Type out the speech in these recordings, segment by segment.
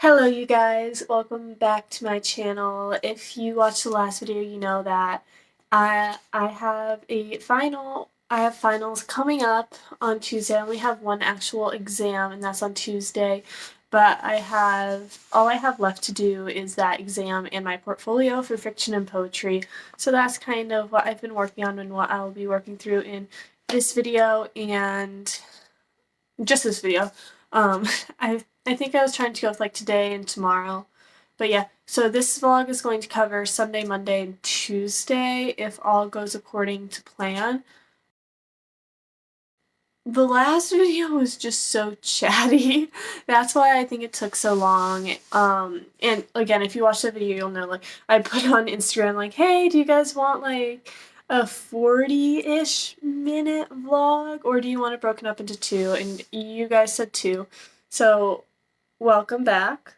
Hello you guys, welcome back to my channel. If you watched the last video, you know that I have finals coming up on Tuesday. I only have one actual exam and that's on Tuesday, but all I have left to do is that exam and my portfolio for fiction and poetry. So that's kind of what I've been working on and what I'll be working through in this video and just this video. I think I was trying to go with like today and tomorrow. But yeah, so this vlog is going to cover Sunday, Monday, and Tuesday if all goes according to plan. The last video was just so chatty. That's why I think it took so long. And again, if you watch the video, you'll know, like, I put on Instagram, like, hey, do you guys want, like, a 40-ish minute vlog? Or do you want it broken up into two? And you guys said two. So, welcome back.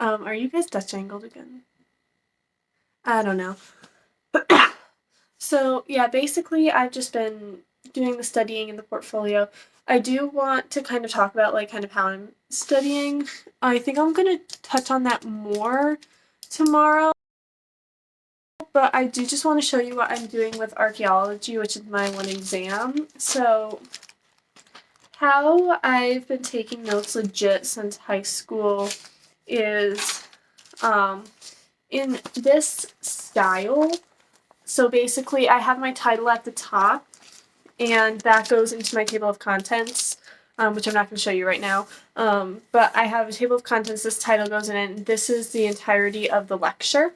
Are you guys Dutch angled again? I don't know. So, yeah, basically, I've just been doing the studying in the portfolio. I do want to kind of talk about, like, kind of how I'm studying. I think I'm going to touch on that more tomorrow. But I do just want to show you what I'm doing with archaeology, which is my one exam. So, how I've been taking notes legit since high school is in this style. So basically I have my title at the top and that goes into my table of contents, which I'm not going to show you right now. But I have a table of contents, this title goes in, and this is the entirety of the lecture.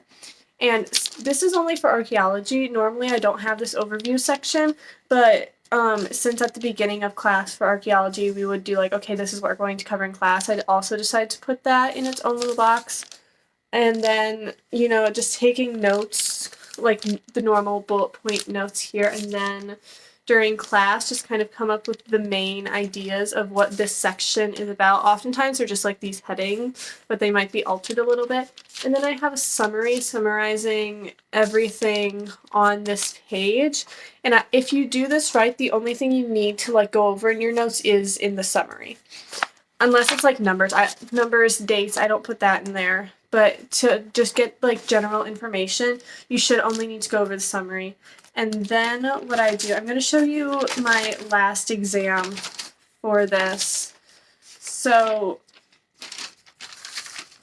And this is only for archaeology. Normally I don't have this overview section, but since at the beginning of class for archaeology we would do like, okay, this is what we're going to cover in class, I'd also decide to put that in its own little box. And then, you know, just taking notes, like the normal bullet point notes here, and then during class just kind of come up with the main ideas of what this section is about. Oftentimes they're just like these headings, but they might be altered a little bit. And then I have a summary summarizing everything on this page. And if you do this right, the only thing you need to like go over in your notes is in the summary. Unless it's like numbers, dates, I don't put that in there. But to just get like general information, you should only need to go over the summary. And then what I do, I'm going to show you my last exam for this. So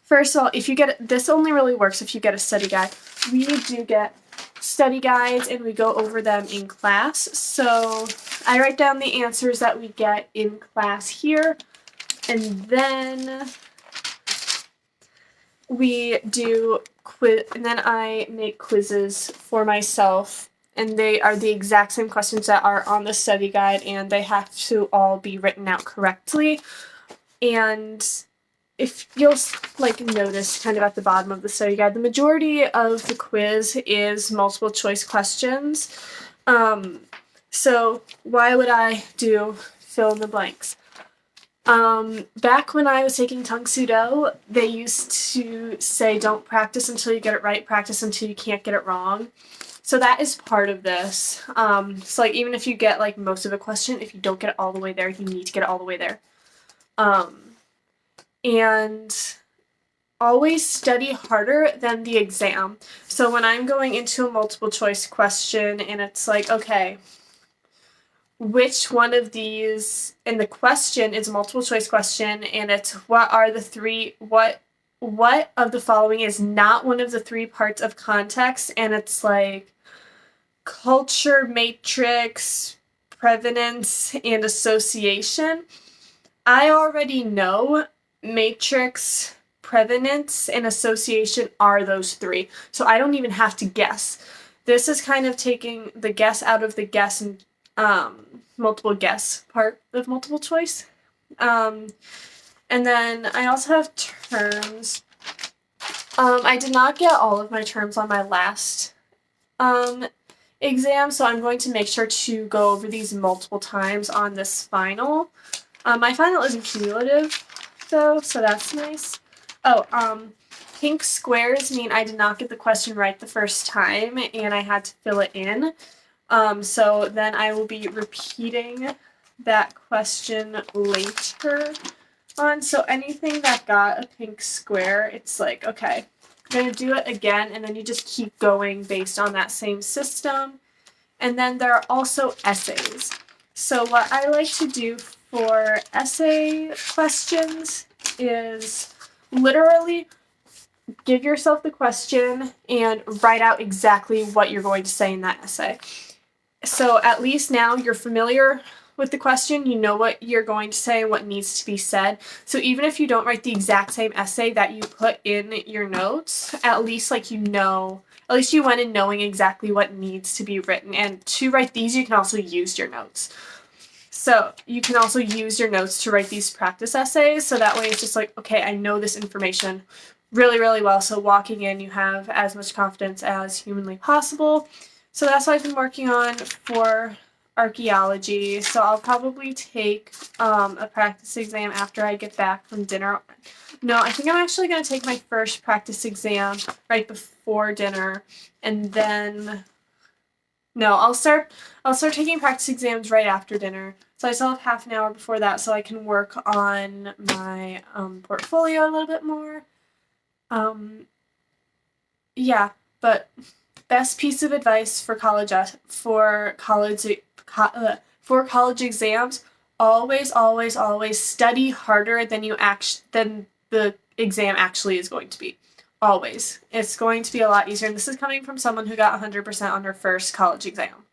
first of all, if you get, this only really works if you get a study guide. We do get study guides and we go over them in class. So I write down the answers that we get in class here, and then we do quiz, and then I make quizzes for myself, and they are the exact same questions that are on the study guide, and they have to all be written out correctly. And if you'll like notice kind of at the bottom of the study guide, the majority of the quiz is multiple choice questions. So why would I do fill in the blanks? Back when I was taking Tongue Pseudo, they used to say don't practice until you get it right, practice until you can't get it wrong. So that is part of this. So like even if you get like most of a question, if you don't get it all the way there, you need to get it all the way there. And always study harder than the exam. So when I'm going into a multiple choice question and it's like, okay, which one of these, and the question is a multiple choice question, and it's what are the three, what of the following is not one of the three parts of context, and it's like culture, matrix, prevalence, and association. I already know matrix, prevalence, and association are those three, so I don't even have to guess. This is kind of taking the guess out of the guess and multiple guess part of multiple choice. And then I also have terms. I did not get all of my terms on my last exam, so I'm going to make sure to go over these multiple times on this final. My final isn't cumulative though, so that's nice. Oh, pink squares mean I did not get the question right the first time and I had to fill it in. So then I will be repeating that question later. on. So anything that got a pink square, it's like, okay, I'm going to do it again, and then you just keep going based on that same system. And then there are also essays. So what I like to do for essay questions is literally give yourself the question and write out exactly what you're going to say in that essay. So at least now you're familiar with the question, you know what you're going to say, what needs to be said. So even if you don't write the exact same essay that you put in your notes, at least at least you went in knowing exactly what needs to be written. And to write these, you can also use your notes. So you can also use your notes to write these practice essays. So that way it's just like, okay, I know this information really, really well. So walking in, you have as much confidence as humanly possible. So that's what I've been working on for archaeology. So I'll probably take a practice exam after I get back from dinner. No, I think I'm actually going to take my first practice exam right before dinner, and then I'll start taking practice exams right after dinner. So I still have half an hour before that, so I can work on my portfolio a little bit more. Yeah, but best piece of advice for college exams: always study harder than the exam actually is going to be. Always. It's going to be a lot easier. And this is coming from someone who got 100% on her first college exam.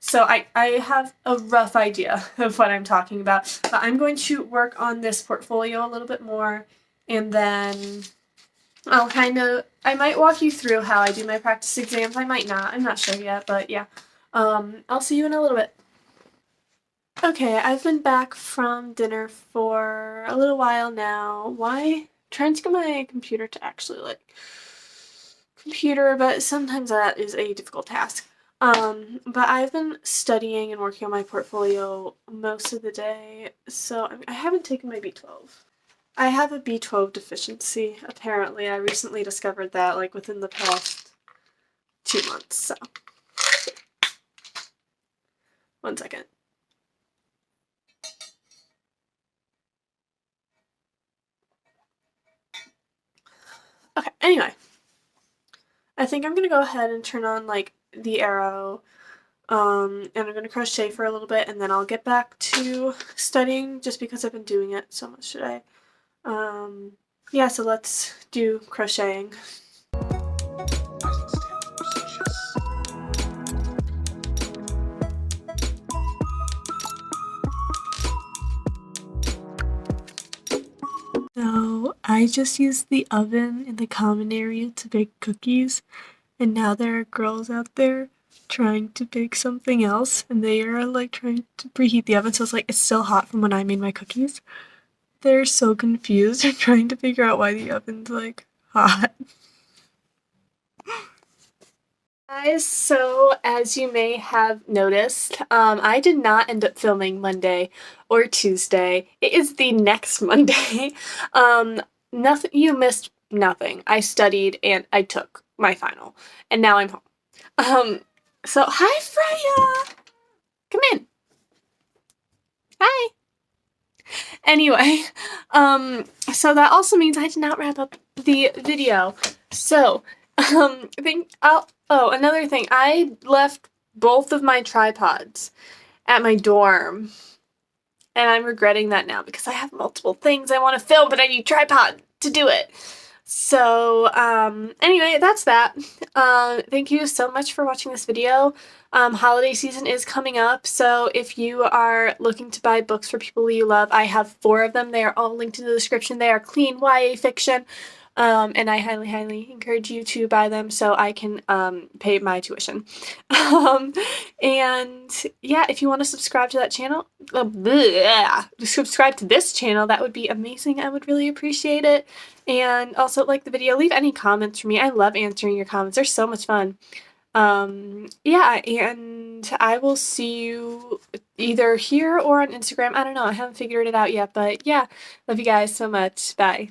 So I have a rough idea of what I'm talking about. But I'm going to work on this portfolio a little bit more, and then I might walk you through how I do my practice exams. I might not. I'm not sure yet, but yeah. I'll see you in a little bit. Okay, I've been back from dinner for a little while now. Why? Trying to get my computer to actually computer, but sometimes that is a difficult task. But I've been studying and working on my portfolio most of the day, so I haven't taken my B12. I have a B12 deficiency, apparently. I recently discovered that, within the past 2 months, so. 1 second. Okay, anyway. I think I'm gonna go ahead and turn on, the arrow, and I'm gonna crochet for a little bit, and then I'll get back to studying, just because I've been doing it so much today. Yeah, so let's do crocheting. So I just used the oven in the common area to bake cookies, and now there are girls out there trying to bake something else, and they are trying to preheat the oven, so it's still hot from when I made my cookies. They're so confused and trying to figure out why the oven's hot. Guys, so as you may have noticed, I did not end up filming Monday or Tuesday. It is the next Monday. Nothing, you missed nothing. I studied and I took my final, and now I'm home. So hi Freya! Come in. Hi! Anyway, so that also means I did not wrap up the video. So, another thing, I left both of my tripods at my dorm, and I'm regretting that now because I have multiple things I want to film, but I need a tripod to do it. So, anyway, that's that. Thank you so much for watching this video. Holiday season is coming up, so if you are looking to buy books for people you love, I have 4 of them. They are all linked in the description. They are clean YA fiction, and I highly, highly encourage you to buy them so I can pay my tuition. And yeah, if you want to subscribe to that channel, subscribe to this channel, that would be amazing. I would really appreciate it. And also like the video, leave any comments for me. I love answering your comments. They're so much fun. Yeah, and I will see you either here or on Instagram. I don't know. I haven't figured it out yet, but yeah, love you guys so much. Bye.